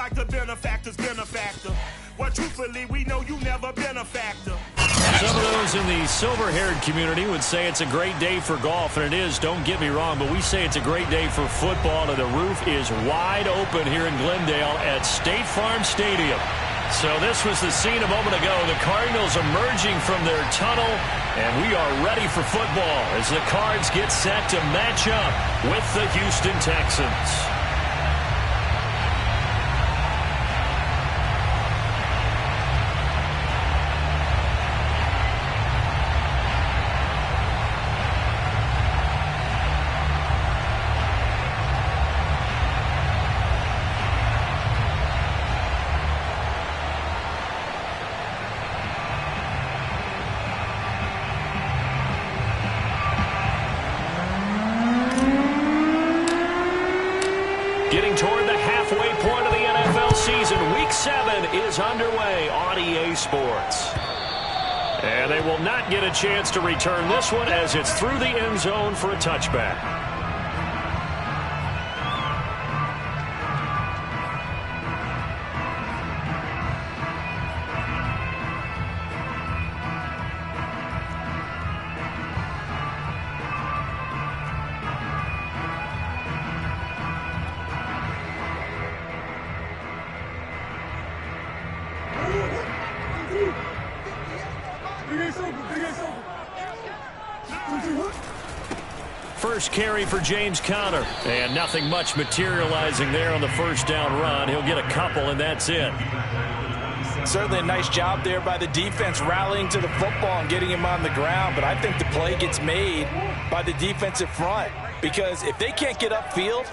like the benefactor's benefactor. Well, truthfully, we know you never been a factor. Some of those in the silver-haired community would say it's a great day for golf, and it is, don't get me wrong, but we say it's a great day for football, and the roof is wide open here in Glendale at State Farm Stadium. So this was the scene a moment ago, the Cardinals emerging from their tunnel, and we are ready for football as the Cards get set to match up with the Houston Texans. Getting toward the halfway point of the NFL season, Week 7 is underway on EA Sports. And they will not get a chance to return this one as it's through the end zone for a touchback. First carry for James Conner, and nothing much materializing there on the first down run. He'll get a couple, and that's it. Certainly a nice job there by the defense rallying to the football and getting him on the ground, but I think the play gets made by the defensive front because if they can't get upfield,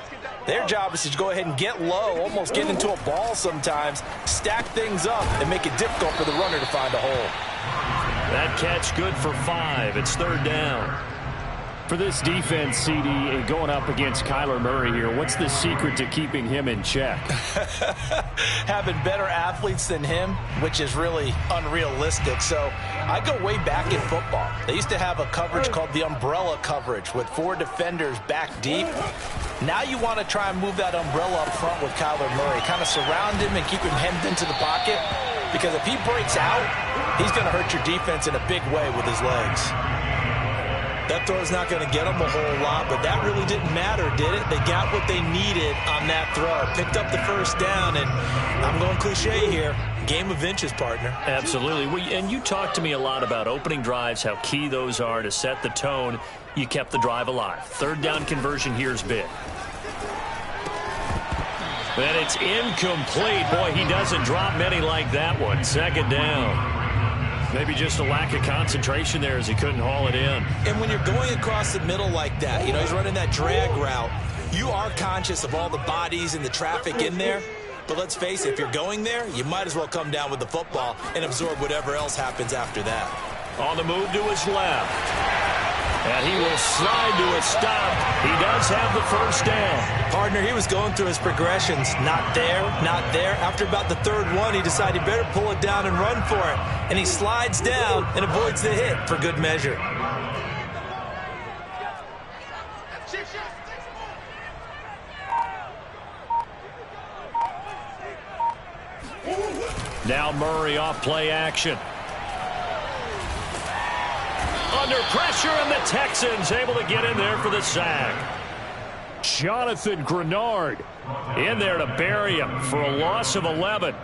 their job is to go ahead and get low, almost get into a ball sometimes, stack things up, and make it difficult for the runner to find a hole. That catch good for 5. It's third down. For this defense, CD, going up against Kyler Murray here, what's the secret to keeping him in check? Having better athletes than him, which is really unrealistic. So I go way back in football. They used to have a coverage called the umbrella coverage with 4 defenders back deep. Now you want to try and move that umbrella up front with Kyler Murray. Kind of surround him and keep him hemmed into the pocket. Because if he breaks out, he's going to hurt your defense in a big way with his legs. That throw's not going to get them a whole lot, but that really didn't matter, did it? They got what they needed on that throw. Picked up the first down, and I'm going cliche here. Game of inches, partner. Absolutely. And you talked to me a lot about opening drives, how key those are to set the tone. You kept the drive alive. Third down conversion here is big. And it's incomplete. Boy, he doesn't drop many like that one. Second down. Maybe just a lack of concentration there as he couldn't haul it in. And when you're going across the middle like that, you know, he's running that drag route, you are conscious of all the bodies and the traffic in there. But let's face it, if you're going there, you might as well come down with the football and absorb whatever else happens after that. On the move to his left. And he will slide to a stop. He does have the first down. Partner, he was going through his progressions. Not there, not there. After about the third one, he decided he better pull it down and run for it. And he slides down and avoids the hit for good measure. Now Murray off play action. Under pressure, and the Texans able to get in there for the sack. Jonathan Grenard in there to bury him for a loss of 11.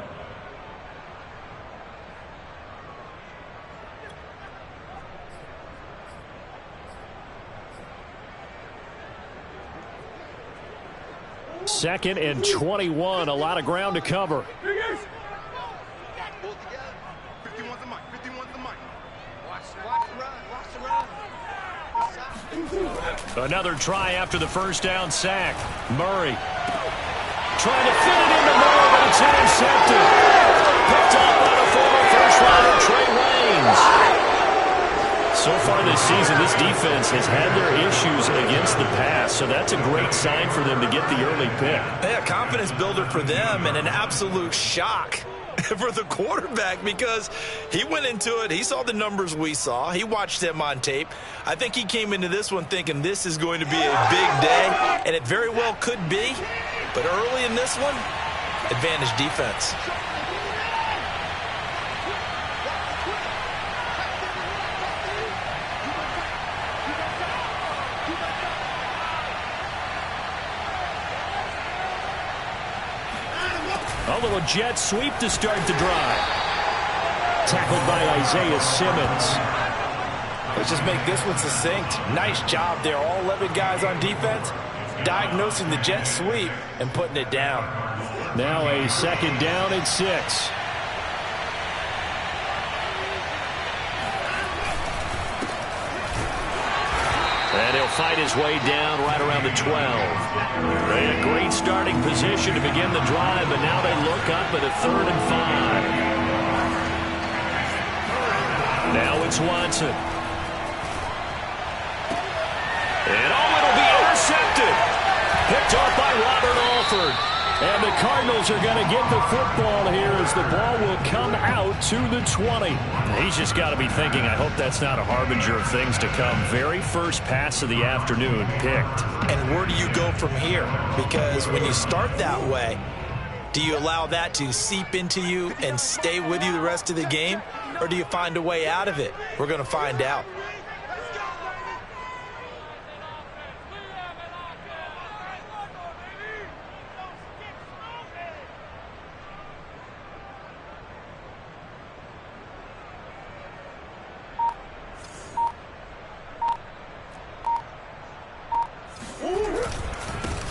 Second and 21, a lot of ground to cover. Another try after the first down sack. Murray trying to fit it into Murray, but it's intercepted. Picked up by the former first-rounder Trey Waynes. So far this season, this defense has had their issues against the pass, so that's a great sign for them to get the early pick. Yeah, confidence builder for them and an absolute shock for the quarterback because he went into it. He saw the numbers we saw. He watched them on tape. I think he came into this one thinking this is going to be a big day, and it very well could be. But early in this one, advantage defense. A little jet sweep to start the drive. Tackled by Isaiah Simmons. Let's just make this one succinct. Nice job there. All 11 guys on defense diagnosing the jet sweep and putting it down. Now a second down and 6. And he'll fight his way down right around the 12. They had a great starting position to begin the drive, but now they look up at a 3rd and 5. Now it's Watson. And it'll be intercepted. Picked off by Robert Alford. And the Cardinals are going to get the football here as the ball will come out to the 20. He's just got to be thinking, I hope that's not a harbinger of things to come. Very first pass of the afternoon picked. And where do you go from here? Because when you start that way, do you allow that to seep into you and stay with you the rest of the game? Or do you find a way out of it? We're going to find out.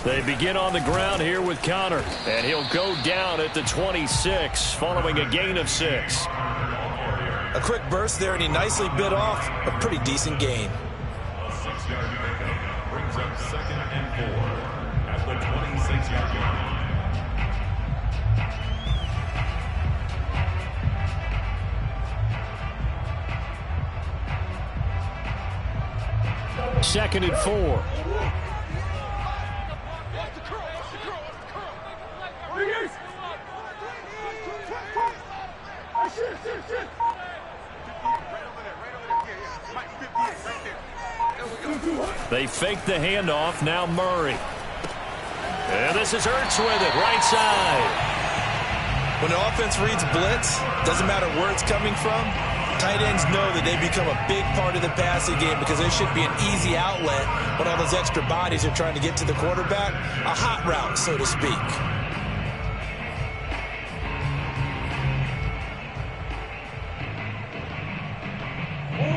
They begin on the ground here with Conner, and he'll go down at the 26 following a gain of 6. A quick burst there, and he nicely bit off a pretty decent gain. A 6-yard pickup brings up 2nd and 4 at the 26-yard line. 2nd and 4. They fake the handoff. Now Murray. And this is Ertz with it, right side. When the offense reads blitz, doesn't matter where it's coming from, tight ends know that they become a big part of the passing game because there should be an easy outlet when all those extra bodies are trying to get to the quarterback. A hot route, so to speak.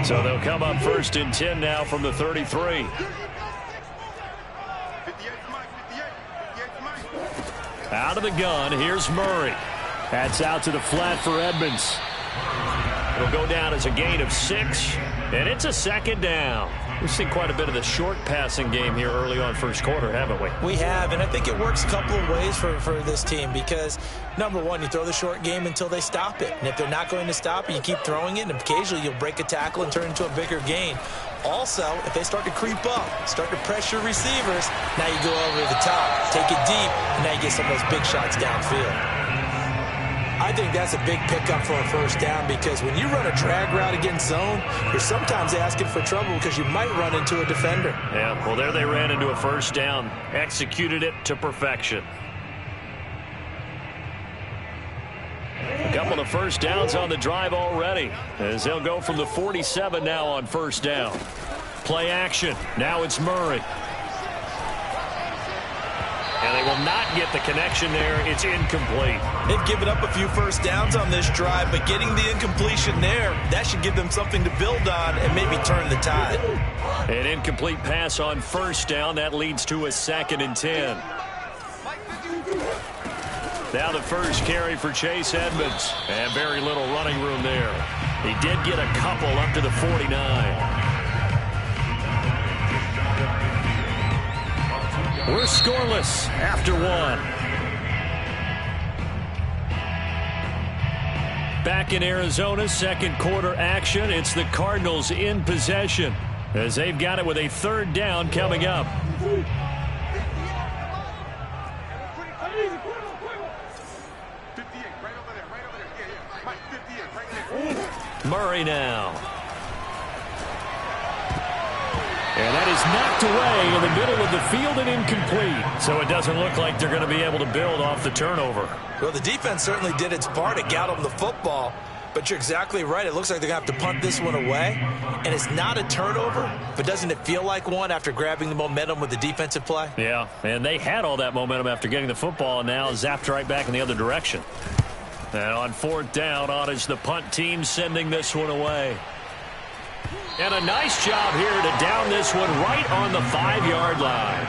So they'll come up 1st and 10 now from the 33. Out of the gun, here's Murray. That's out to the flat for Edmonds. It'll go down as a gain of 6, and it's a 2nd down. We've seen quite a bit of the short passing game here early on first quarter, haven't we? We have, and I think it works a couple of ways for this team because, number one, you throw the short game until they stop it. And if they're not going to stop it, you keep throwing it, and occasionally you'll break a tackle and turn into a bigger gain. Also, if they start to creep up, start to pressure receivers, now you go over the top, take it deep, and now you get some of those big shots downfield. I think that's a big pickup for a 1st down because when you run a drag route against zone, you're sometimes asking for trouble because you might run into a defender. Yeah, well, there they ran into a 1st down, executed it to perfection. A couple of 1st downs on the drive already as they'll go from the 47 now on 1st down. Play action. Now it's Murray. And they will not get the connection there. It's incomplete. They've given up a few 1st downs on this drive, but getting the incompletion there, that should give them something to build on and maybe turn the tide. An incomplete pass on 1st down. That leads to a 2nd and 10. Now the first carry for Chase Edmonds. And very little running room there. He did get a couple up to the 49. We're scoreless after 1. Back in Arizona, 2nd quarter action. It's the Cardinals in possession as they've got it with a 3rd down coming up. Murray now. And that is knocked away in the middle of the field and incomplete. So it doesn't look like they're going to be able to build off the turnover. Well, the defense certainly did its part. It got them the football. But you're exactly right. It looks like they're going to have to punt this one away. And it's not a turnover, but doesn't it feel like one after grabbing the momentum with the defensive play? Yeah, and they had all that momentum after getting the football and now zapped right back in the other direction. And on 4th down, on is the punt team sending this one away. And a nice job here to down this one right on the 5-yard line.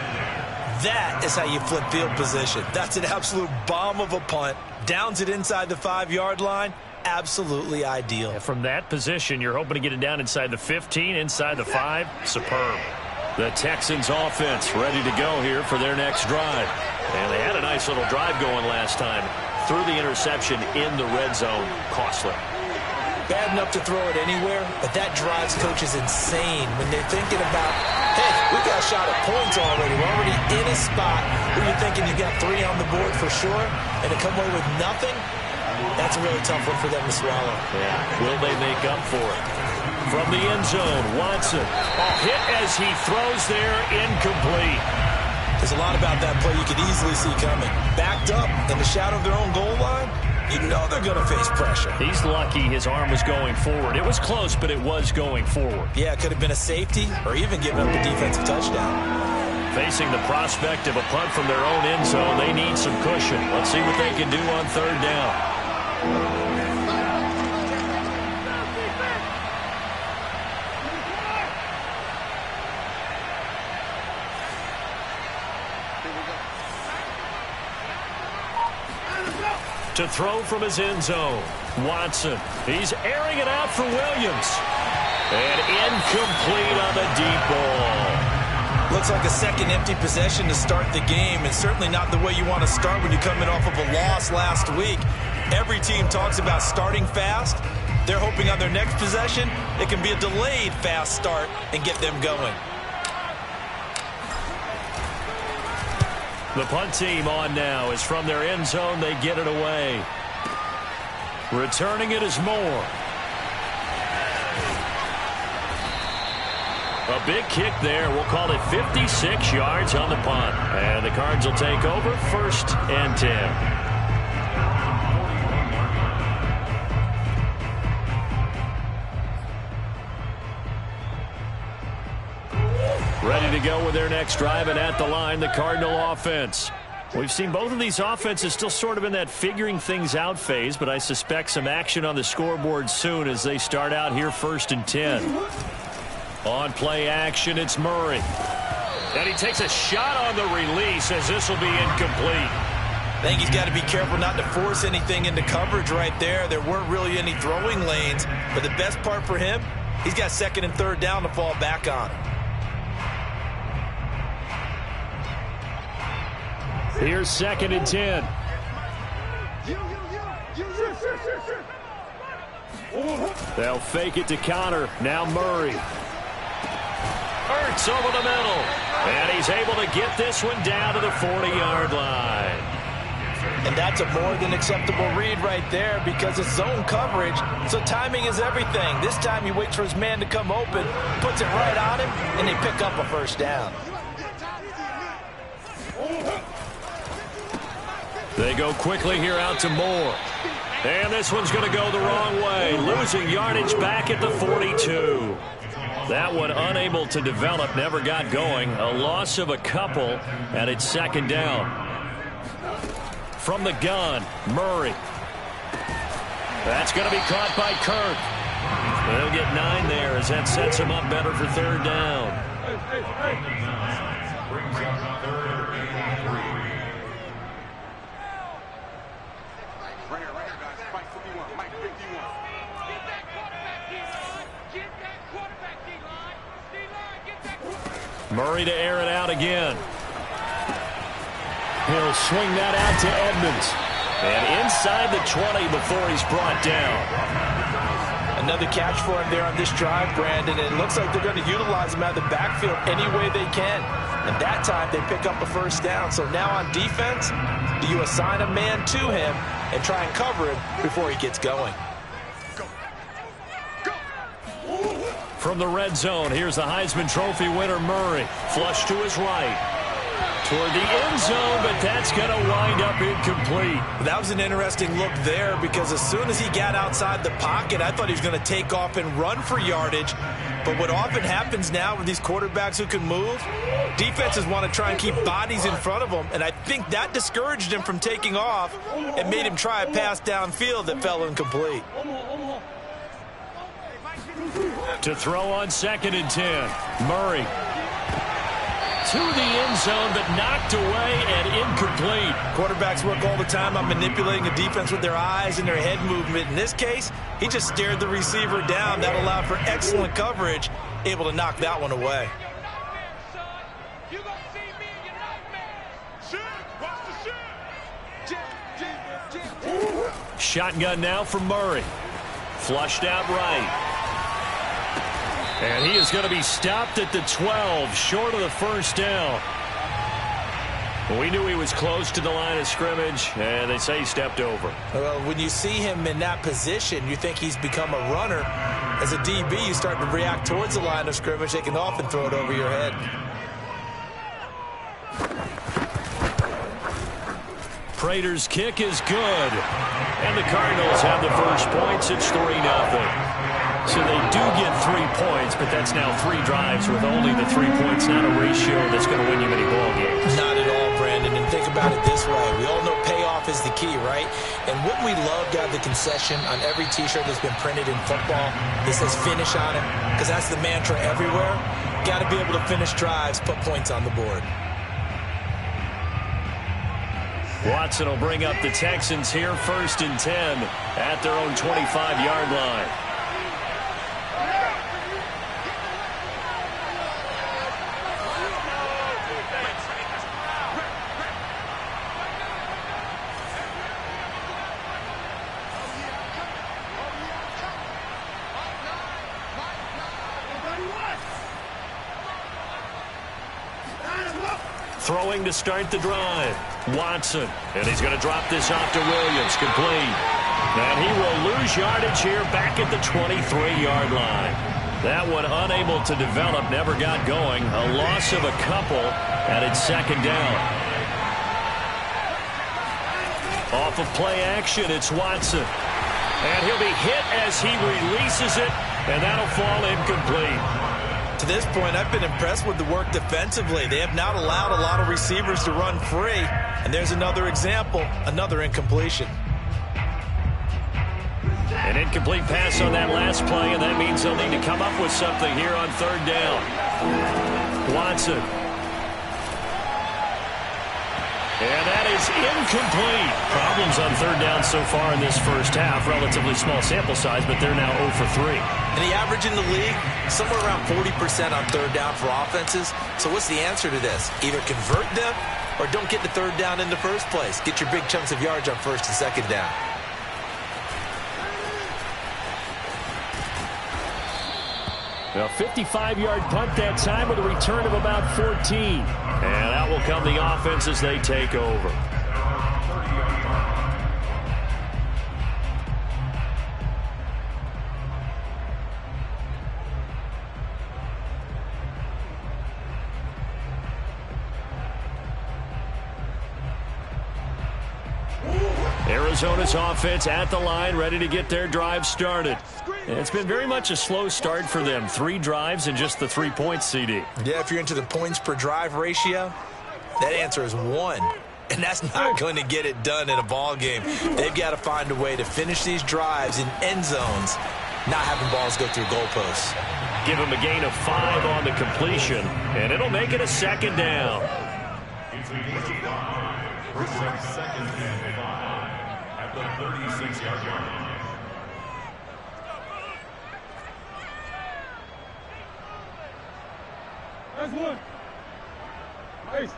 That is how you flip field position. That's an absolute bomb of a punt. Downs it inside the 5-yard line. Absolutely ideal. And from that position, you're hoping to get it down inside the 15, inside the 5. Superb. The Texans offense ready to go here for their next drive. And they had a nice little drive going last time. Threw the interception in the red zone. Costly. Bad enough to throw it anywhere, but that drives coaches insane when they're thinking about, hey, we got a shot at points already. We're already in a spot where you're thinking you got 3 on the board for sure, and to come away with nothing, that's a really tough one for them to swallow. Yeah. Will they make up for it? From the end zone, Watson. A hit as he throws there, incomplete. There's a lot about that play you could easily see coming. Backed up in the shadow of their own goal line, you know they're going to face pressure. He's lucky his arm was going forward. It was close, but it was going forward. Yeah, it could have been a safety or even given up a defensive touchdown. Facing the prospect of a punt from their own end zone, they need some cushion. Let's see what they can do on 3rd down. To throw from his end zone, Watson. He's airing it out for Williams. And incomplete on the deep ball. Looks like a second empty possession to start the game, and certainly not the way you want to start when you're coming off of a loss last week. Every team talks about starting fast. They're hoping on their next possession it can be a delayed fast start and get them going. The punt team on now is from their end zone. They get it away. Returning it is Moore. A big kick there. We'll call it 56 yards on the punt. And the Cards will take over 1st and 10. Ready to go with their next drive, and at the line, the Cardinal offense. We've seen both of these offenses still sort of in that figuring things out phase, but I suspect some action on the scoreboard soon as they start out here 1st and 10. On play action, it's Murray. And he takes a shot on the release as this will be incomplete. I think he's got to be careful not to force anything into coverage right there. There weren't really any throwing lanes, but the best part for him, he's got 2nd and 3rd down to fall back on. Here's 2nd and 10. They'll fake it to Connor. Now Murray. Ertz over the middle. And he's able to get this one down to the 40-yard line. And that's a more than acceptable read right there because it's zone coverage, so timing is everything. This time he waits for his man to come open, puts it right on him, and they pick up a 1st down. They go quickly here out to Moore. And this one's going to go the wrong way. Losing yardage back at the 42. That one unable to develop, never got going. A loss of a couple, and it's 2nd down. From the gun, Murray. That's going to be caught by Kirk. They'll get 9 there as that sets him up better for 3rd down. Brings up 3rd and 3. Murray to air it out again. He'll swing that out to Edmonds. And inside the 20 before he's brought down. Another catch for him there on this drive, Brandon. And it looks like they're going to utilize him out of the backfield any way they can. And that time they pick up a 1st down. So now on defense, do you assign a man to him and try and cover him before he gets going? From the red zone, here's the Heisman Trophy winner, Murray. Flush to his right. Toward the end zone, but that's going to wind up incomplete. That was an interesting look there because as soon as he got outside the pocket, I thought he was going to take off and run for yardage. But what often happens now with these quarterbacks who can move, defenses want to try and keep bodies in front of them, and I think that discouraged him from taking off and made him try a pass downfield that fell incomplete. To throw on 2nd and 10, Murray. To the end zone, but knocked away and incomplete. Quarterbacks work all the time on manipulating a defense with their eyes and their head movement. In this case, he just stared the receiver down. That allowed for excellent coverage, able to knock that one away. Shotgun now for Murray. Flushed out right. And he is going to be stopped at the 12, short of the first down. We knew he was close to the line of scrimmage, and they say he stepped over. Well, when you see him in that position, you think he's become a runner. As a DB, you start to react towards the line of scrimmage. They can often throw it over your head. Prater's kick is good. And the Cardinals have the first points. It's 3-0. So they do get 3 points, but that's now 3 drives with only the 3 points, not a ratio that's going to win you many ball games. Not at all, Brandon. And think about it this way. We all know payoff is the key, right? And wouldn't we love to have the concession on every T-shirt that's been printed in football that says finish on it? Because that's the mantra everywhere. Got to be able to finish drives, put points on the board. Watson will bring up the Texans here, 1st and 10 at their own 25-yard line. Throwing to start the drive. Watson. And he's going to drop this off to Williams. Complete. And he will lose yardage here back at the 23-yard line. That one unable to develop, never got going. A loss of a couple, and it's 2nd down. Off of play action, it's Watson. And he'll be hit as he releases it, and that'll fall incomplete. To this point, I've been impressed with the work defensively. They have not allowed a lot of receivers to run free. And there's another example, another incompletion. An incomplete pass on that last play, and that means they'll need to come up with something here on 3rd down. Watson. And that is incomplete. Problems on 3rd down so far in this first half. Relatively small sample size, but they're now 0 for 3. And the average in the league, somewhere around 40% on 3rd down for offenses. So what's the answer to this? Either convert them or don't get the 3rd down in the first place. Get your big chunks of yards on 1st and 2nd down. A 55-yard punt that time with a return of about 14. And out will come the offense as they take over. Arizona's offense at the line, ready to get their drive started. And it's been very much a slow start for them. 3 drives and just the 3 points, CD. Yeah, if you're into the points per drive ratio, that answer is 1. And that's not going to get it done in a ball game. They've got to find a way to finish these drives in end zones, not having balls go through goalposts. Give him a gain of 5 on the completion, and it'll make it a 2nd down. It's a gain of 5. First and 2nd and 5 at the 36-yard line. That's one. Nice.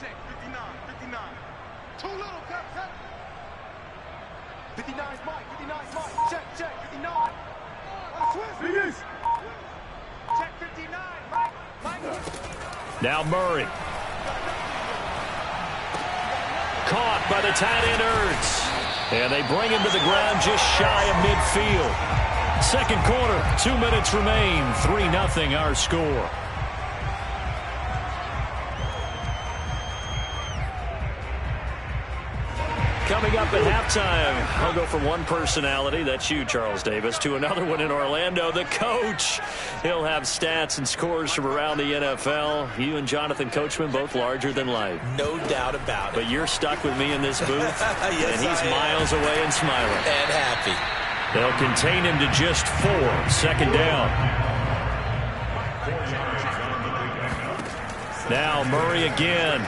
Check, 59, 59. Too little, tap. 59's Mike, 59's Mike. Check, 59. Finish. Check 59, Mike. Now Murray. Caught by the tight end Ertz. And they bring him to the ground just shy of midfield. Second quarter, 2 minutes remain. 3-0 our score. Coming up at halftime, I'll go from one personality, that's you, Charles Davis, to another one in Orlando, the coach. He'll have stats and scores from around the NFL. You and Jonathan Coachman, both larger than life. No doubt about it. But you're stuck with me in this booth, yes, and he's miles away and smiling. And happy. They'll contain him to just 4. Second down. Now Murray again.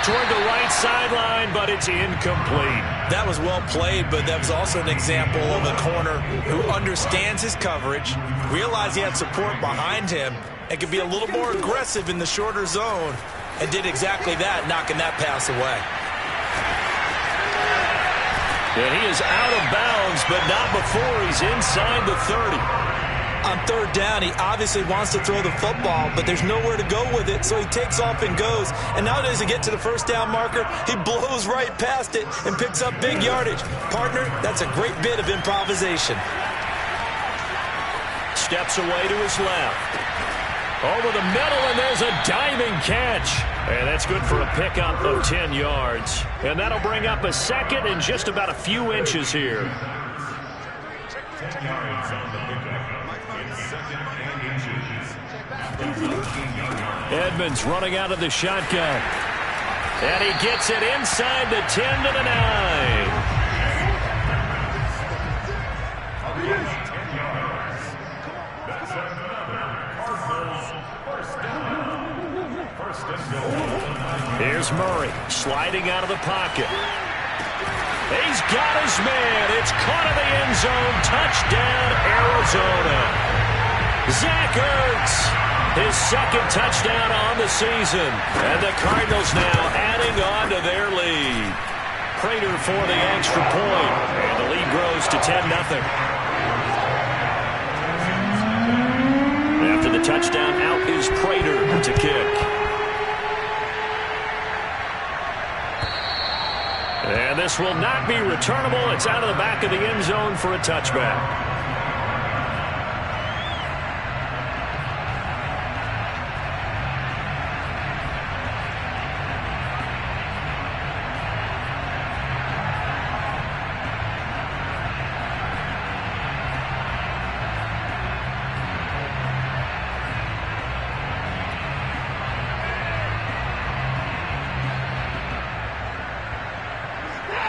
Toward the right sideline, but it's incomplete. That was well played, but that was also an example of a corner who understands his coverage, realized he had support behind him, and could be a little more aggressive in the shorter zone, and did exactly that, knocking that pass away. And he is out of bounds, but not before he's inside the 30. On third down, he obviously wants to throw the football, but there's nowhere to go with it, so he takes off and goes. And now that he gets to the first down marker, he blows right past it and picks up big yardage. Partner, that's a great bit of improvisation. Steps away to his left. Over the middle, and there's a diving catch. And that's good for a pickup of 10 yards. And that'll bring up a second and just about a few inches here. 10 yards on the pickup. It's second and inches. Edmonds running out of the shotgun. And he gets it inside the 10 to the 9. 10 yards. That's another Cardinals first down. First and goal. Here's Murray sliding out of the pocket. He's got his man. It's caught in the end zone. Touchdown, Arizona. Zach Ertz, his second touchdown on the season. And the Cardinals now adding on to their lead. Prater for the extra point. And the lead grows to 10-0. After the touchdown, out is Prater to kick. And this will not be returnable. It's out of the back of the end zone for a touchback.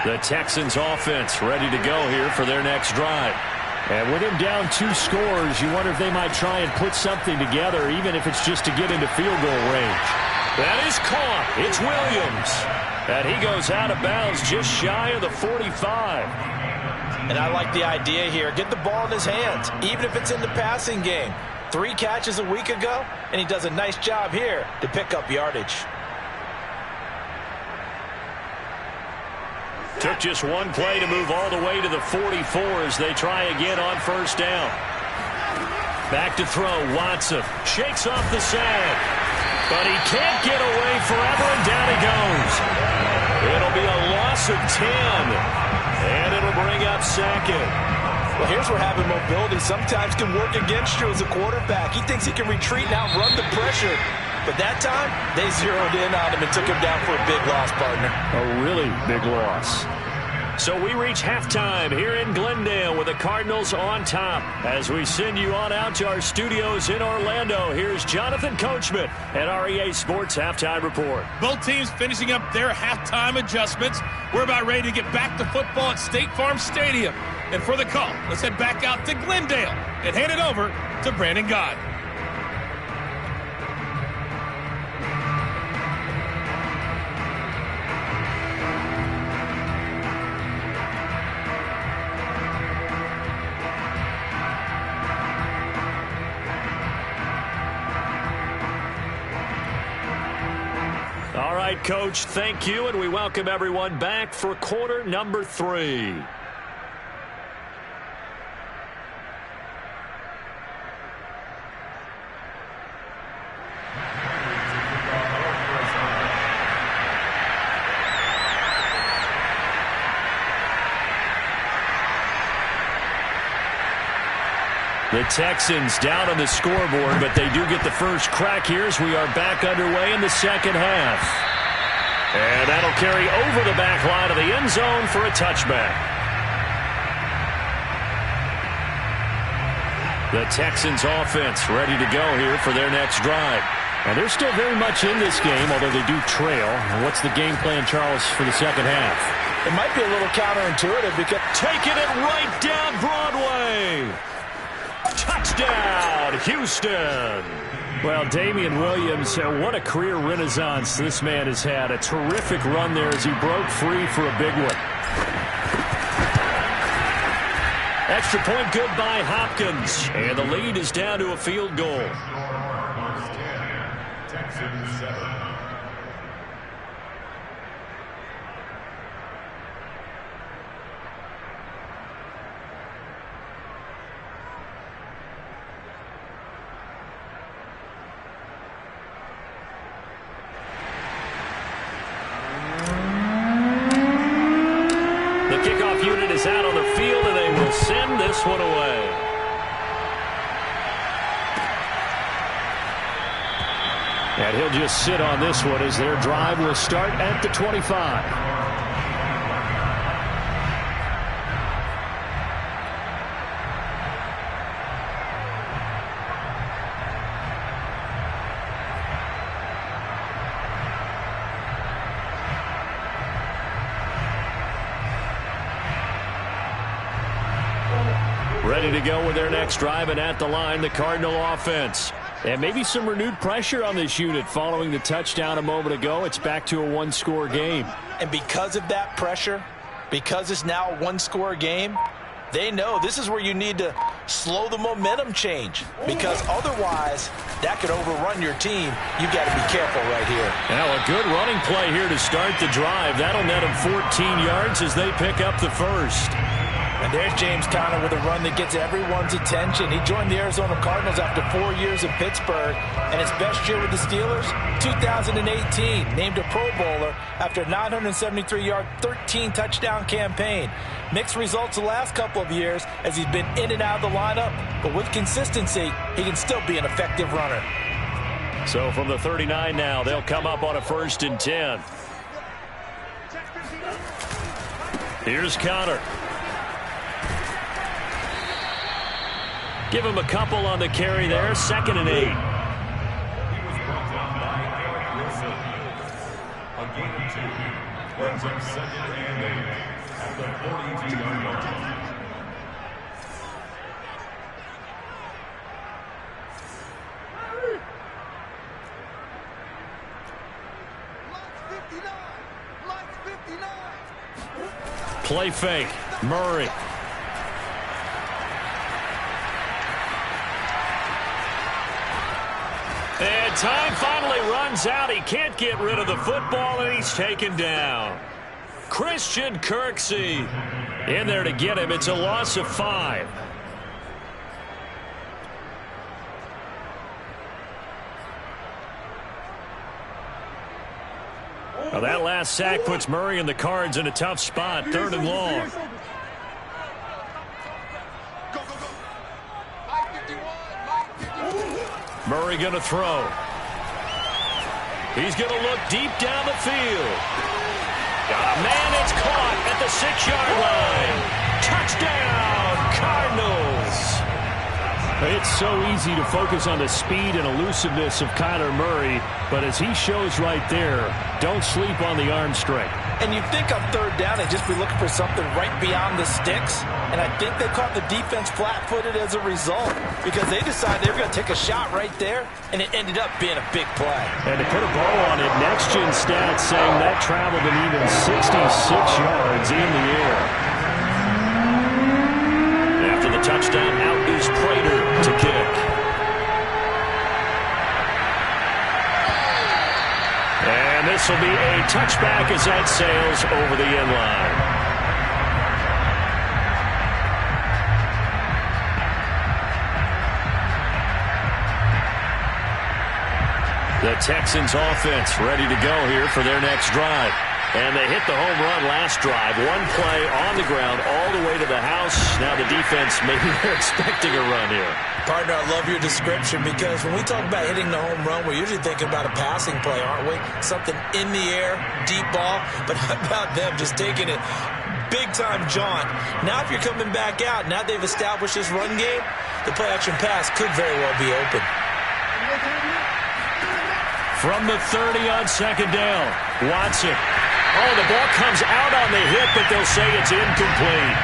The Texans offense ready to go here for their next drive. And with him down 2 scores, you wonder if they might try and put something together, even if it's just to get into field goal range. That is caught. It's Williams. And he goes out of bounds just shy of the 45. And I like the idea here. Get the ball in his hands, even if it's in the passing game. 3 catches a week ago, and he does a nice job here to pick up yardage. Took just one play to move all the way to the 44 as they try again on first down. Back to throw, Watson. Shakes off the sack. But he can't get away forever, and down he goes. It'll be a loss of 10. And it'll bring up second. Well, here's where having mobility sometimes can work against you as a quarterback. He thinks he can retreat and outrun the pressure. But that time, they zeroed in on him and took him down for a big loss, partner. A really big loss. So we reach halftime here in Glendale with the Cardinals on top. As we send you on out to our studios in Orlando, here's Jonathan Coachman at REA Sports Halftime Report. Both teams finishing up their halftime adjustments. We're about ready to get back to football at State Farm Stadium. And for the call, let's head back out to Glendale and hand it over to Brandon God. All right, Coach, thank you, and we welcome everyone back for quarter number 3. The Texans down on the scoreboard, but they do get the first crack here as we are back underway in the second half. And that'll carry over the back line of the end zone for a touchback. The Texans offense ready to go here for their next drive. And they're still very much in this game, although they do trail. And what's the game plan, Charles, for the second half? It might be a little counterintuitive because taking it right down Broadway. Touchdown, Houston. Well, Damian Williams, what a career renaissance this man has had. A terrific run there as he broke free for a big one. Extra point good by Hopkins. And the lead is down to a field goal. Texans 7. The kickoff unit is out on the field, and they will send this one away. And he'll just sit on this one as their drive will start at the 25. Ready to go with their next drive, and at the line, the Cardinal offense. And maybe some renewed pressure on this unit following the touchdown a moment ago. It's back to a one-score game. And because of that pressure, because it's now a one-score game, they know this is where you need to slow the momentum change, because otherwise that could overrun your team. You've got to be careful right here. Now a good running play here to start the drive. That'll net them 14 yards as they pick up the first. And there's James Conner with a run that gets everyone's attention. He joined the Arizona Cardinals after 4 years in Pittsburgh, and his best year with the Steelers, 2018, named a Pro Bowler after a 973-yard, 13-touchdown campaign. Mixed results the last couple of years as he's been in and out of the lineup, but with consistency, he can still be an effective runner. So from the 39 now, they'll come up on a 1st and 10. Here's Conner. Give him a couple on the carry there. 2nd and 8. He was brought down by Eric Wilson. A gain of 2. Brings up 2nd and 8 at the 42-yard line. Play fake. Murray. And time finally runs out. He can't get rid of the football, and he's taken down. Christian Kirksey in there to get him. It's a loss of 5. Well, that last sack puts Murray and the Cards in a tough spot. 3rd and long. Murray going to throw. He's going to look deep down the field. Got a man, it's caught at the 6-yard line. Touchdown, Cardinals. It's so easy to focus on the speed and elusiveness of Kyler Murray, but as he shows right there, don't sleep on the arm strength. And you'd think on 3rd down they'd just be looking for something right beyond the sticks. And I think they caught the defense flat-footed as a result, because they decided they were going to take a shot right there, and it ended up being a big play. And to put a bow on it, Next Gen Stats saying that traveled an even 66 yards in the air. After the touchdown, out is Prater to kick. And this will be a touchback as that sails over the end line. The Texans offense ready to go here for their next drive. And they hit the home run last drive. One play on the ground all the way to the house. Now the defense, maybe they're expecting a run here. Partner, I love your description because when we talk about hitting the home run, we're usually thinking about a passing play, aren't we? Something in the air, deep ball. But how about them just taking it big-time jaunt? Now if you're coming back out, now they've established this run game, the play-action pass could very well be open. From the 30 on second down, Watson. Oh, the ball comes out on the hit, but they'll say it's incomplete.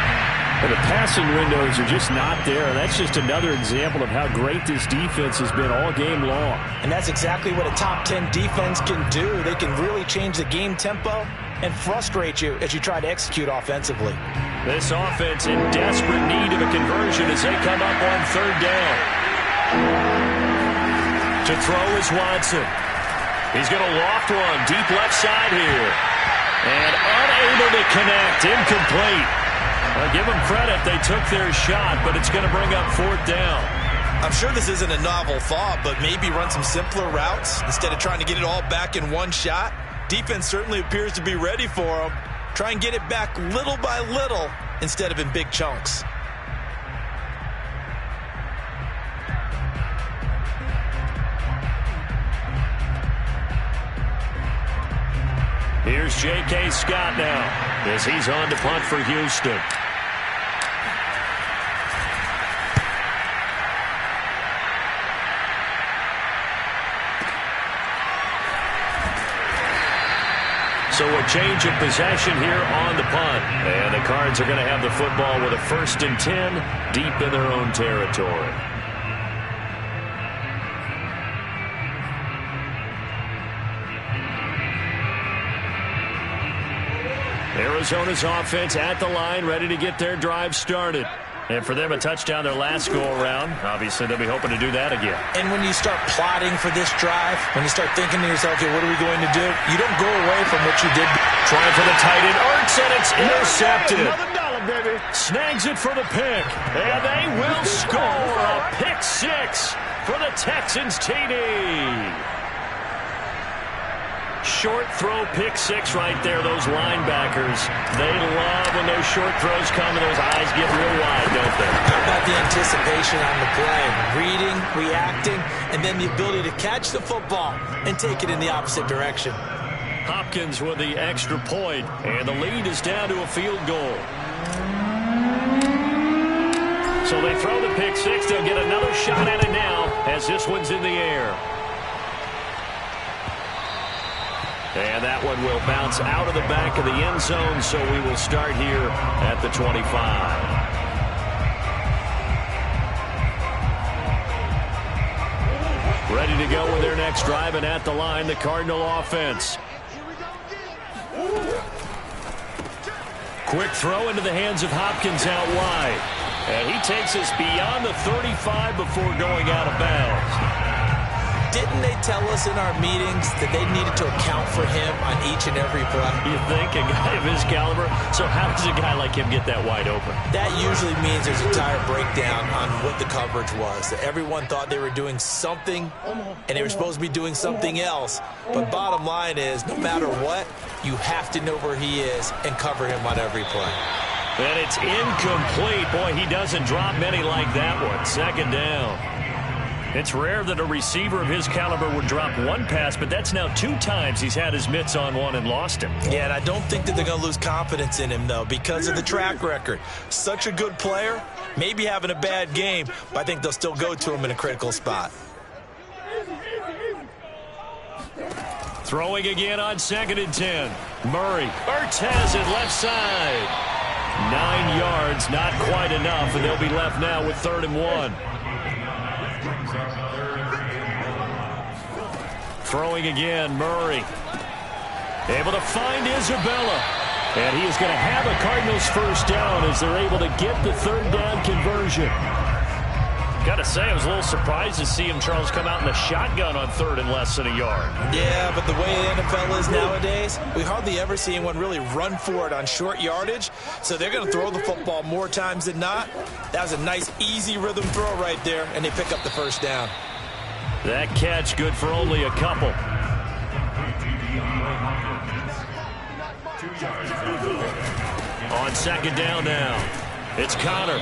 Well, the passing windows are just not there. That's just another example of how great this defense has been all game long. And that's exactly what a top 10 defense can do. They can really change the game tempo and frustrate you as you try to execute offensively. This offense in desperate need of a conversion as they come up on third down. To throw is Watson. He's going to loft one deep left side here. And unable to connect. Incomplete. I'll give them credit. They took their shot, but it's going to bring up fourth down. I'm sure this isn't a novel thought, but maybe run some simpler routes instead of trying to get it all back in one shot. Defense certainly appears to be ready for them. Try and get it back little by little instead of in big chunks. Here's J.K. Scott now as he's on to punt for Houston. So a change of possession here on the punt. And the Cards are going to have the football with a 1st and 10 deep in their own territory. Arizona's offense at the line, ready to get their drive started. And for them, a touchdown their last go-around. Obviously, they'll be hoping to do that again. And when you start plotting for this drive, when you start thinking to yourself, okay, what are we going to do? You don't go away from what you did. Trying for the tight end, Ertz, and it's intercepted. Another dollar, baby. Snags it for the pick. And they will score a pick six for the Texans TD. Short throw pick six right there. Those linebackers, they love when those short throws come and those eyes get real wide, don't they? How about the anticipation on the play? Reading, reacting, and then the ability to catch the football and take it in the opposite direction. Hopkins with the extra point, and the lead is down to a field goal. So they throw the pick six. They'll get another shot at it now as this one's in the air. And that one will bounce out of the back of the end zone, so we will start here at the 25. Ready to go with their next drive, and at the line, the Cardinal offense. Quick throw into the hands of Hopkins out wide. And he takes us beyond the 35 before going out of bounds. Didn't they tell us in our meetings that they needed to account for him on each and every play? You think? A guy of his caliber? So how does a guy like him get that wide open? That usually means there's a tire breakdown on what the coverage was. That everyone thought they were doing something, and they were supposed to be doing something else. But bottom line is, no matter what, you have to know where he is and cover him on every play. And it's incomplete. Boy, he doesn't drop many like that one. Second down. It's rare that a receiver of his caliber would drop one pass, but that's now 2 times he's had his mitts on one and lost him. Yeah, and I don't think that they're going to lose confidence in him, though, because of the track record. Such a good player, maybe having a bad game, but I think they'll still go to him in a critical spot. Throwing again on 2nd and 10. Murray. Ertz has it left side. 9 yards, not quite enough, and they'll be left now with 3rd and 1. Throwing again, Murray. Able to find Isabella. And he is going to have a Cardinals first down as they're able to get the 3rd down conversion. Got to say, I was a little surprised to see him, Charles, come out in the shotgun on 3rd and less than a yard. Yeah, but the way the NFL is nowadays, we hardly ever see anyone really run for it on short yardage. So they're going to throw the football more times than not. That was a nice, easy rhythm throw right there, and they pick up the first down. That catch good for only a couple. On second down now, it's Connor.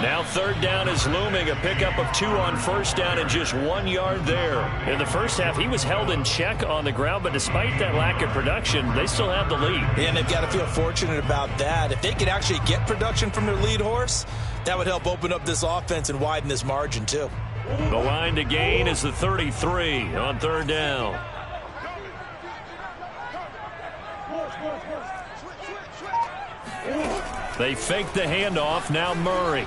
Now third down is looming. A pickup of 2 on first down and just 1 yard there. In the first half, he was held in check on the ground, but despite that lack of production, they still have the lead. And they've got to feel fortunate about that. If they could actually get production from their lead horse, that would help open up this offense and widen this margin too. The line to gain is the 33 on third down. They fake the handoff. Now Murray.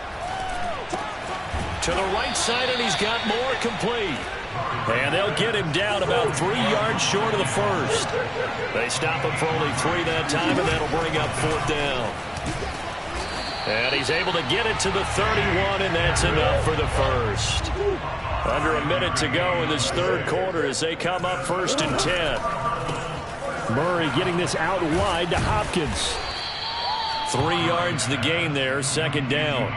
To the right side, and he's got more complete. And they'll get him down about 3 yards short of the first. They stop him for only 3 that time, and that'll bring up fourth down. And he's able to get it to the 31, and that's enough for the first. Under a minute to go in this third quarter as they come up first and 10. Murray getting this out wide to Hopkins. 3 yards the gain there, second down.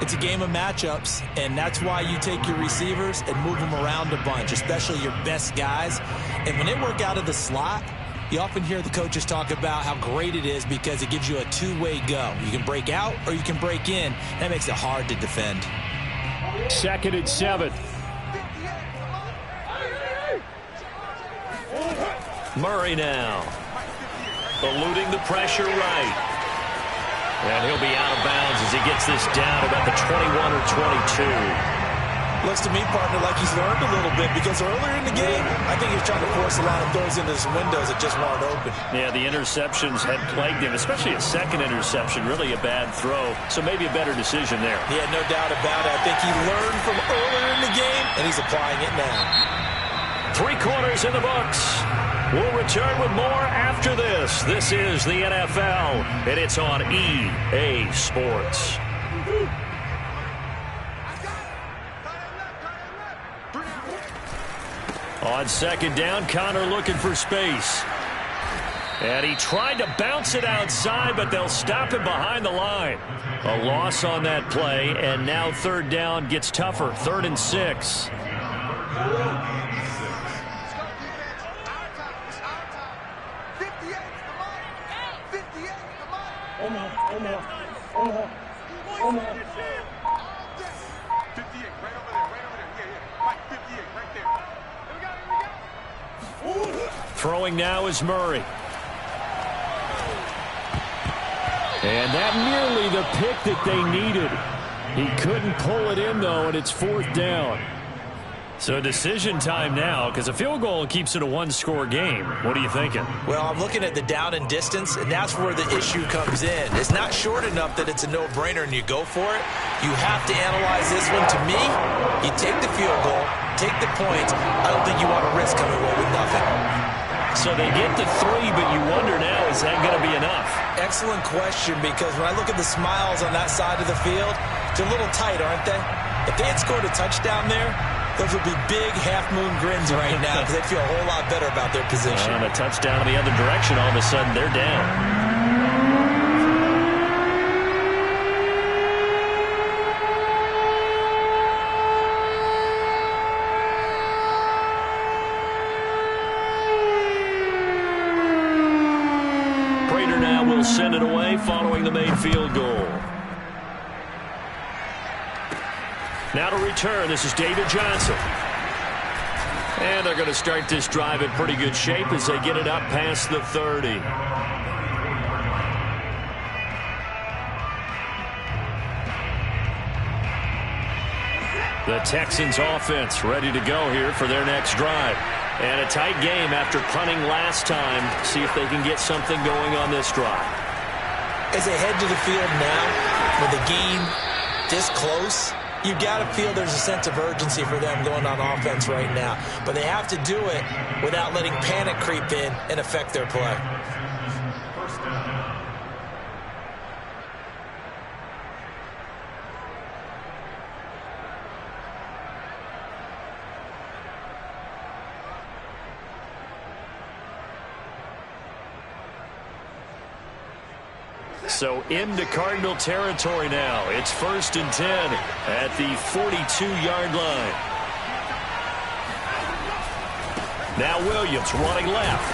It's a game of matchups, and that's why you take your receivers and move them around a bunch, especially your best guys. And when they work out of the slot, you often hear the coaches talk about how great it is because it gives you a two-way go. You can break out or you can break in. That makes it hard to defend. Second and 7. Murray now. Eluding the pressure right. And he'll be out of bounds as he gets this down about the 21 or 22. Looks to me, partner, like he's learned a little bit because earlier in the game, I think he was trying to force a lot of throws into his windows that just weren't open. Yeah, the interceptions had plagued him, especially a second interception, really a bad throw. So maybe a better decision there. Yeah, no doubt about it. I think he learned from earlier in the game, and he's applying it now. 3 quarters in the books. We'll return with more after this. This is the NFL, and it's on EA Sports. On second down, Connor looking for space. And he tried to bounce it outside, but they'll stop him behind the line. A loss on that play, and now third down gets tougher. 3rd and 6. Throwing now is Murray. And that nearly the pick that they needed. He couldn't pull it in, though, and it's 4th down. So decision time now, because a field goal keeps it a 1-score game. What are you thinking? Well, I'm looking at the down and distance, and that's where the issue comes in. It's not short enough that it's a no-brainer and you go for it. You have to analyze this one. To me, you take the field goal, take the points. I don't think you want to risk coming away with nothing. So they get the 3, but you wonder now, is that going to be enough? Excellent question, because when I look at the smiles on that side of the field, they're a little tight, aren't they? If they had scored a touchdown there, those would be big half-moon grins right now because they feel a whole lot better about their position. And a touchdown in the other direction, all of a sudden they're down. Prater now will send it away following the made field goal. Now to return, this is David Johnson. And they're going to start this drive in pretty good shape as they get it up past the 30. The Texans offense ready to go here for their next drive. And a tight game after punting last time. See if they can get something going on this drive. As they head to the field now, with the game this close, you've got to feel there's a sense of urgency for them going on offense right now. But they have to do it without letting panic creep in and affect their play. So into Cardinal territory now. It's 1st and 10 at the 42-yard line. Now Williams running left.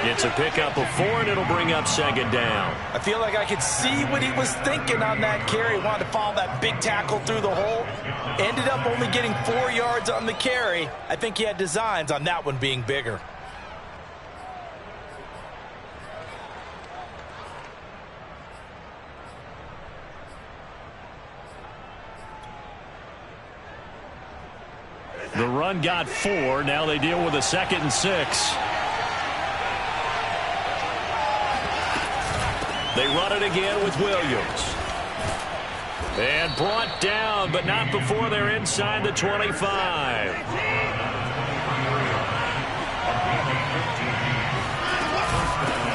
It's a pickup of 4, and it'll bring up second down. I feel like I could see what he was thinking on that carry. Wanted to follow that big tackle through the hole. Ended up only getting 4 yards on the carry. I think he had designs on that one being bigger. The run got 4. Now they deal with a 2nd and 6. They run it again with Williams. And brought down, but not before they're inside the 25.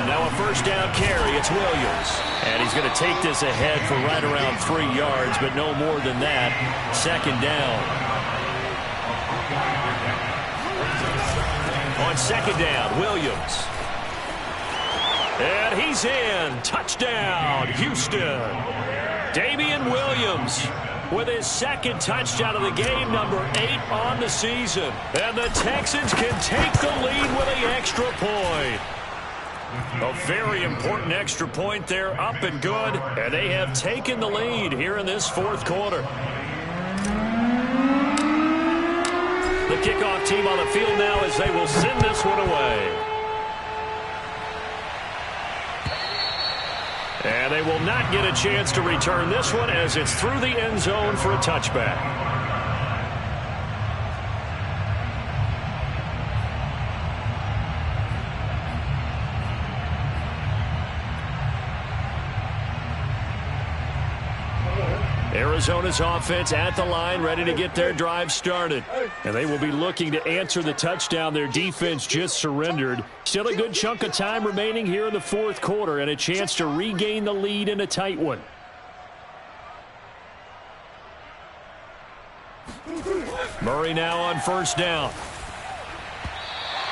Now a first down carry. It's Williams. And he's going to take this ahead for right around 3 yards, but no more than that. Second down. On second down, Williams. And he's in. Touchdown, Houston. Damian Williams with his 2nd touchdown of the game, number 8 on the season. And the Texans can take the lead with an extra point. A very important extra point there, up and good. And they have taken the lead here in this 4th quarter. The kickoff team on the field now as they will send this one away. And they will not get a chance to return this one as it's through the end zone for a touchback. Arizona's offense at the line, ready to get their drive started. And they will be looking to answer the touchdown their defense just surrendered. Still a good chunk of time remaining here in the 4th quarter and a chance to regain the lead in a tight one. Murray now on first down.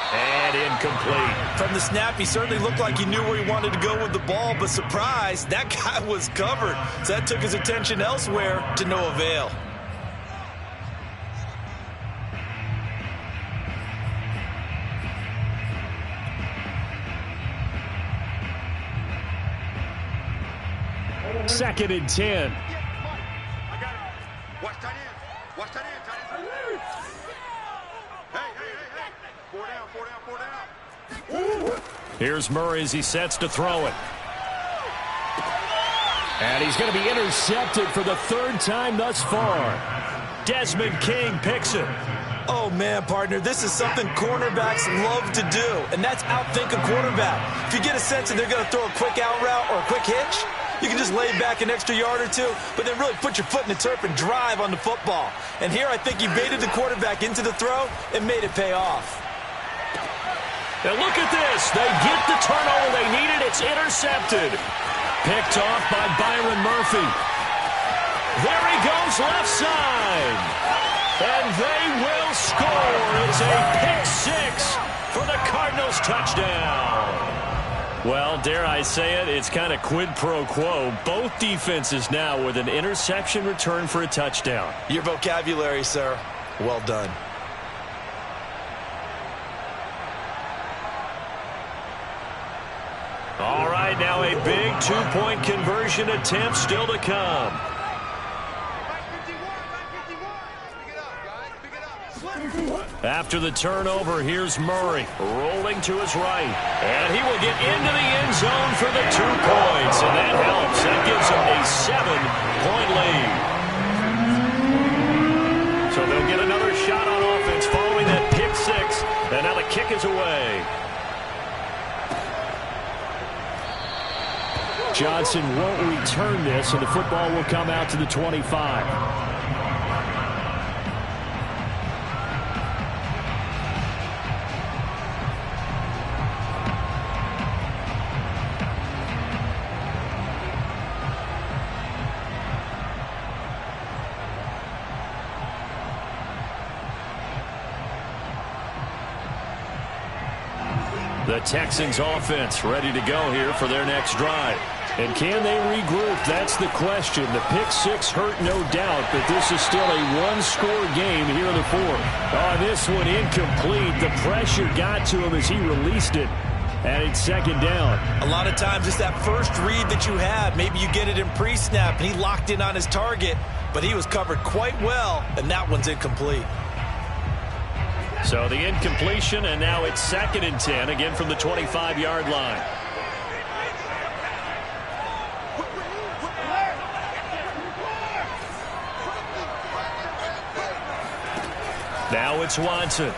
And incomplete. From the snap, he certainly looked like he knew where he wanted to go with the ball, but surprise, that guy was covered. So that took his attention elsewhere to no avail. Second and 10. Watch tight end. Watch tight end. Tight end. Hey. 4 down. Here's Murray as he sets to throw it. And he's going to be intercepted for the 3rd time thus far. Desmond King picks it. Oh, man, partner, this is something cornerbacks love to do, and that's outthink a quarterback. If you get a sense that they're going to throw a quick out route or a quick hitch, you can just lay back an extra yard or 2, but then really put your foot in the turf and drive on the football. And here I think he baited the quarterback into the throw and made it pay off. And look at this. They get the turnover they needed. It's intercepted. Picked off by Byron Murphy. There he goes left side. And they will score. It's a pick 6 for the Cardinals touchdown. Well, dare I say it, it's kind of quid pro quo. Both defenses now with an interception return for a touchdown. Your vocabulary, sir. Well done. All right, now a big 2-point conversion attempt still to come. After the turnover, here's Murray rolling to his right. And he will get into the end zone for the 2 points. And that helps. That gives them a 7-point lead. So they'll get another shot on offense following that pick 6. And now the kick is away. Johnson won't return this, and the football will come out to the 25. The Texans offense ready to go here for their next drive. And can they regroup? That's the question. The pick 6 hurt, no doubt, but this is still a 1-score game here in the 4th. Oh, this one incomplete. The pressure got to him as he released it. And it's second down. A lot of times it's that first read that you have. Maybe you get it in pre-snap, and he locked in on his target, but he was covered quite well, and that one's incomplete. So the incompletion, and now it's 2nd and 10, again from the 25-yard line. Now it's Watson.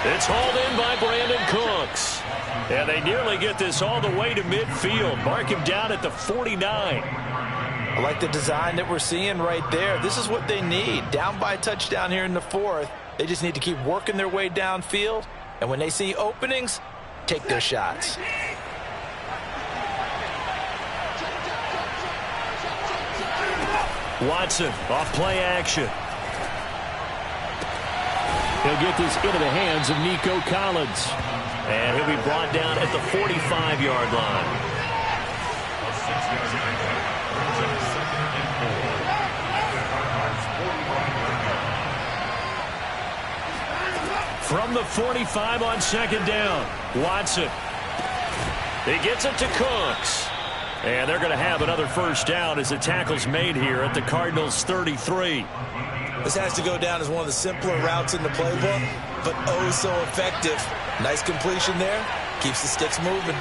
It's hauled in by Brandon Cooks. And they nearly get this all the way to midfield. Mark him down at the 49. I like the design that we're seeing right there. This is what they need. Down by a touchdown here in the 4th. They just need to keep working their way downfield. And when they see openings, take their shots. Watson off play action. He'll get this into the hands of Nico Collins. And he'll be brought down at the 45-yard line. From the 45 on 2nd down, Watson. He gets it to Cooks. And they're going to have another first down as the tackle's made here at the Cardinals' 33. This has to go down as one of the simpler routes in the playbook, but oh so effective. Nice completion there. Keeps the sticks moving.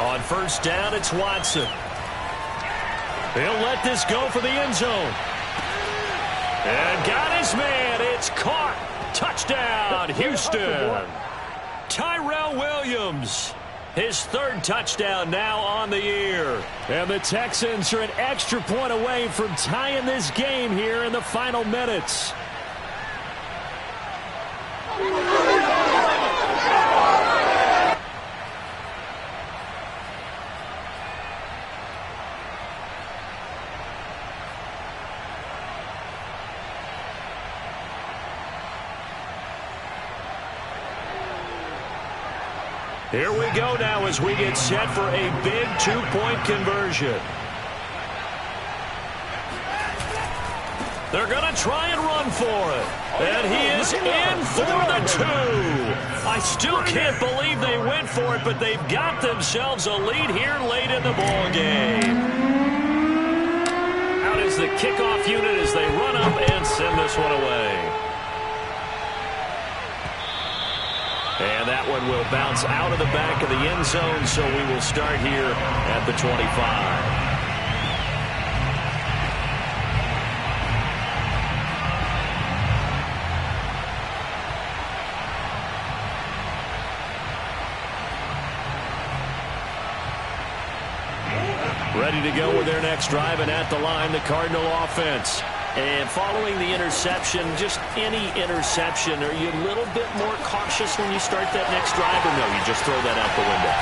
On first down, it's Watson. He'll let this go for the end zone. And got his man. It's caught. Touchdown, Houston. Tyrell Williams. His 3rd touchdown now on the year. And the Texans are an extra point away from tying this game here in the final minutes. Here we go now as we get set for a big 2-point conversion. They're going to try and run for it. And he is in for the 2. I still can't believe they went for it, but they've got themselves a lead here late in the ball game. Out is the kickoff unit as they run up and send this one away. And that one will bounce out of the back of the end zone, so we will start here at the 25. Ready to go with their next drive, and at the line, the Cardinal offense. And following the interception, just any interception, are you a little bit more cautious when you start that next drive, or no, you just throw that out the window?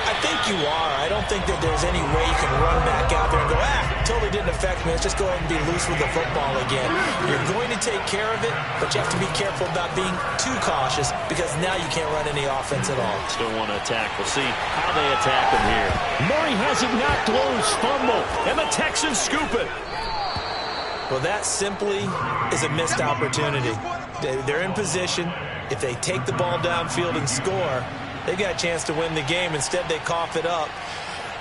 I think you are. I don't think that there's any way you can run back out there and go, totally didn't affect me. Let's just go ahead and be loose with the football again. You're going to take care of it, but you have to be careful about being too cautious because now you can't run any offense at all. Still want to attack. We'll see how they attack him here. Murray has it knocked loose, fumble, and the Texans scoop it. Well, that simply is a missed opportunity. They're in position. If they take the ball downfield and score, they got a chance to win the game. Instead, they cough it up.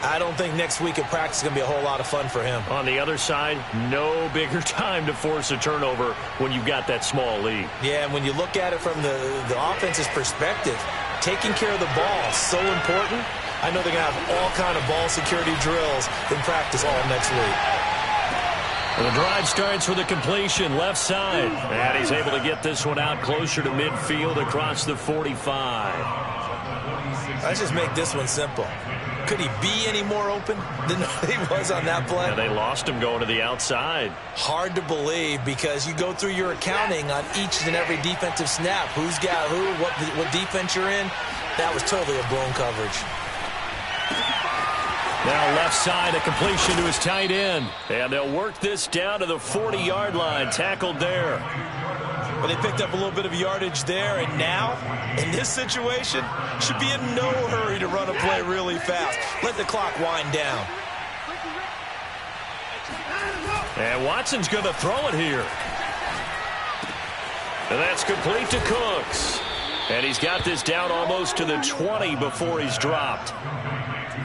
I don't think next week at practice is going to be a whole lot of fun for him. On the other side, no bigger time to force a turnover when you've got that small lead. Yeah, and when you look at it from the offense's perspective, taking care of the ball is so important. I know they're going to have all kind of ball security drills in practice all next week. And the drive starts with a completion left side. And he's able to get this one out closer to midfield across the 45. Let's just make this one simple. Could he be any more open than he was on that play? Yeah, they lost him going to the outside. Hard to believe because you go through your accounting on each and every defensive snap. Who's got who, what defense you're in. That was totally a blown coverage. Now left side, a completion to his tight end. And they'll work this down to the 40-yard line. Tackled there. Well, they picked up a little bit of yardage there, and now, in this situation, should be in no hurry to run a play really fast. Let the clock wind down. And Watson's going to throw it here. And that's complete to Cooks. And he's got this down almost to the 20 before he's dropped.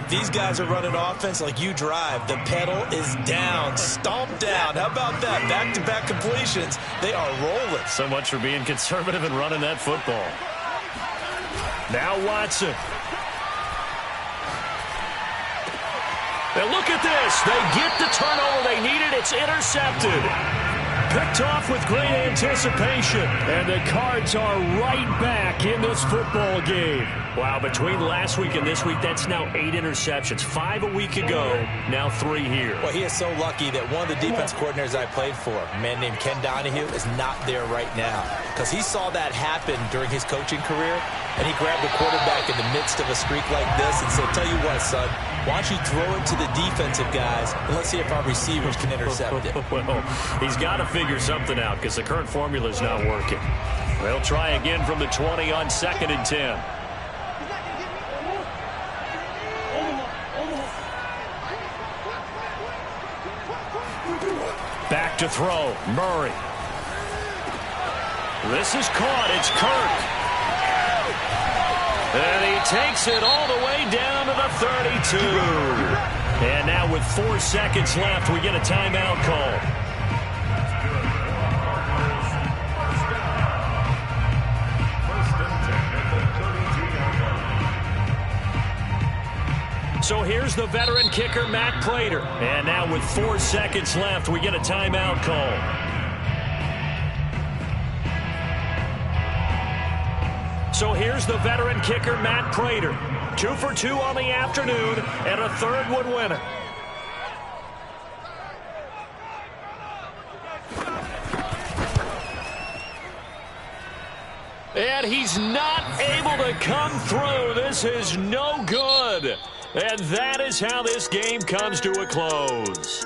These guys are running offense like you drive. The pedal is down, stomped down. How about that? Back-to-back completions. They are rolling. So much for being conservative and running that football. Now Watson. And look at this. They get the turnover they needed. It's intercepted. Picked off with great anticipation. And the Cards are right back in this football game. Wow, between last week and this week, that's now 8 interceptions. 5 a week ago, now 3 here. Well, he is so lucky that one of the defense coordinators I played for, a man named Ken Donahue, is not there right now. Because he saw that happen during his coaching career, and he grabbed the quarterback in the midst of a streak like this and said, tell you what, son, why don't you throw it to the defensive guys, and let's see if our receivers can intercept it. Well, he's got to figure something out because the current formula is not working. They'll try again from the 20 on 2nd and 10. Back to throw, Murray. This is caught, it's Kirk. And he takes it all the way down to the 32. And now with 4 seconds left, we get a timeout call. So here's the veteran kicker, Matt Prater. And now with 4 seconds left, we get a timeout call. So here's the veteran kicker, Matt Prater. 2 for 2 on the afternoon, and a third would win it. And he's not able to come through. This is no good. And that is how this game comes to a close.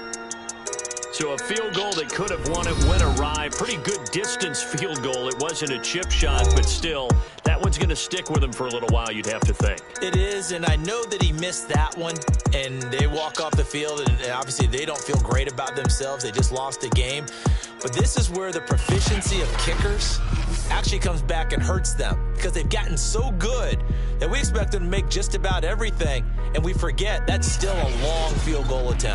So a field goal that could have won it went awry. Pretty good distance field goal. It wasn't a chip shot, but still, that one's going to stick with him for a little while, you'd have to think. It is, and I know that he missed that one, and they walk off the field, and obviously they don't feel great about themselves. They just lost the game. But this is where the proficiency of kickers actually comes back and hurts them because they've gotten so good that we expect them to make just about everything, and we forget that's still a long field goal attempt.